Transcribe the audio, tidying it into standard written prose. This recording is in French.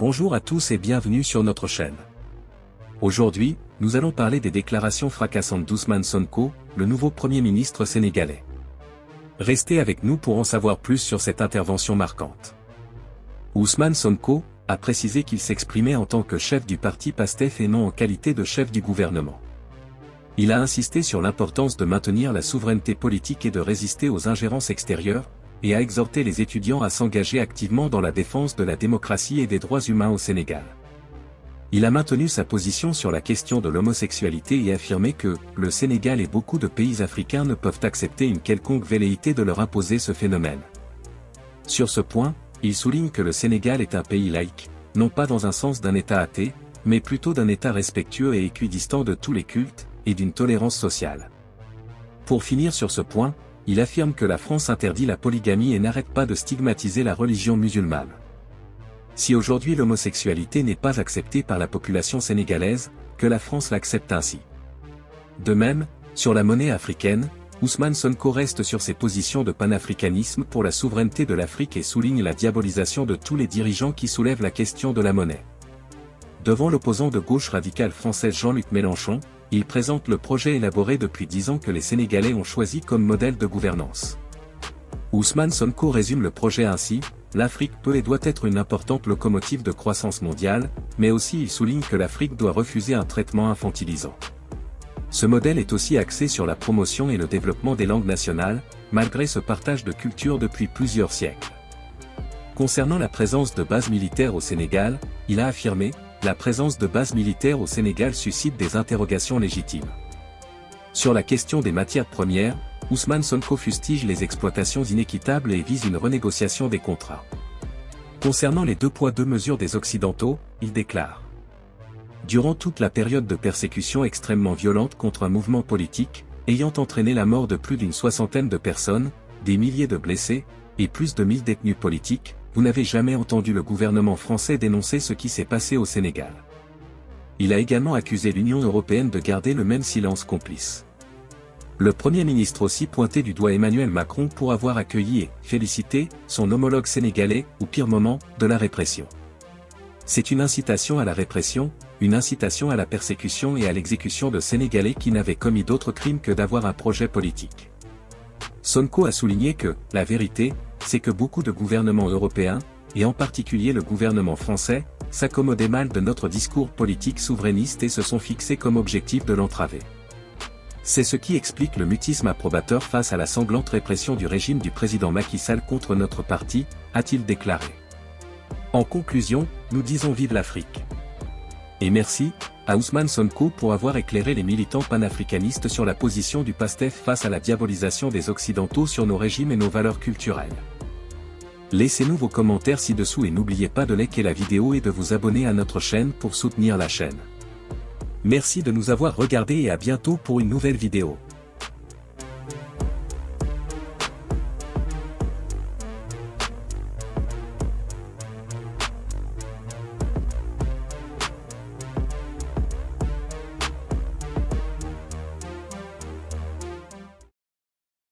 Bonjour à tous et bienvenue sur notre chaîne. Aujourd'hui, nous allons parler des déclarations fracassantes d'Ousmane Sonko, le nouveau Premier ministre sénégalais. Restez avec nous pour en savoir plus sur cette intervention marquante. Ousmane Sonko a précisé qu'il s'exprimait en tant que chef du parti PASTEF et non en qualité de chef du gouvernement. Il a insisté sur l'importance de maintenir la souveraineté politique et de résister aux ingérences extérieures, et a exhorté les étudiants à s'engager activement dans la défense de la démocratie et des droits humains au Sénégal. Il a maintenu sa position sur la question de l'homosexualité et affirmé que le Sénégal et beaucoup de pays africains ne peuvent accepter une quelconque velléité de leur imposer ce phénomène. Sur ce point, il souligne que le Sénégal est un pays laïque, non pas dans un sens d'un État athée, mais plutôt d'un État respectueux et équidistant de tous les cultes, et d'une tolérance sociale. Pour finir sur ce point, il affirme que la France interdit la polygamie et n'arrête pas de stigmatiser la religion musulmane. Si aujourd'hui l'homosexualité n'est pas acceptée par la population sénégalaise, que la France l'accepte ainsi. De même, sur la monnaie africaine, Ousmane Sonko reste sur ses positions de panafricanisme pour la souveraineté de l'Afrique et souligne la diabolisation de tous les dirigeants qui soulèvent la question de la monnaie. Devant l'opposant de gauche radicale française Jean-Luc Mélenchon, il présente le projet élaboré depuis 10 ans que les Sénégalais ont choisi comme modèle de gouvernance. Ousmane Sonko résume le projet ainsi: l'Afrique peut et doit être une importante locomotive de croissance mondiale, mais aussi il souligne que l'Afrique doit refuser un traitement infantilisant. Ce modèle est aussi axé sur la promotion et le développement des langues nationales, malgré ce partage de culture depuis plusieurs siècles. Concernant la présence de bases militaires au Sénégal, il a affirmé: la présence de bases militaires au Sénégal suscite des interrogations légitimes. Sur la question des matières premières, Ousmane Sonko fustige les exploitations inéquitables et vise une renégociation des contrats. Concernant les 2 poids 2 mesures des Occidentaux, il déclare: durant toute la période de persécution extrêmement violente contre un mouvement politique, ayant entraîné la mort de plus d'une soixantaine de personnes, des milliers de blessés, et plus de 1000 détenus politiques, vous n'avez jamais entendu le gouvernement français dénoncer ce qui s'est passé au Sénégal. Il a également accusé l'Union européenne de garder le même silence complice. Le Premier ministre aussi pointé du doigt Emmanuel Macron pour avoir accueilli et félicité son homologue sénégalais au pire moment de la répression. C'est une incitation à la répression, une incitation à la persécution et à l'exécution de Sénégalais qui n'avaient commis d'autre crime que d'avoir un projet politique. Sonko a souligné que, la vérité, c'est que beaucoup de gouvernements européens, et en particulier le gouvernement français, s'accommodaient mal de notre discours politique souverainiste et se sont fixés comme objectif de l'entraver. C'est ce qui explique le mutisme approbateur face à la sanglante répression du régime du président Macky Sall contre notre parti, a-t-il déclaré. En conclusion, nous disons vive l'Afrique. Et merci à Ousmane Sonko pour avoir éclairé les militants panafricanistes sur la position du PASTEF face à la diabolisation des Occidentaux sur nos régimes et nos valeurs culturelles. Laissez-nous vos commentaires ci-dessous et n'oubliez pas de liker la vidéo et de vous abonner à notre chaîne pour soutenir la chaîne. Merci de nous avoir regardés et à bientôt pour une nouvelle vidéo.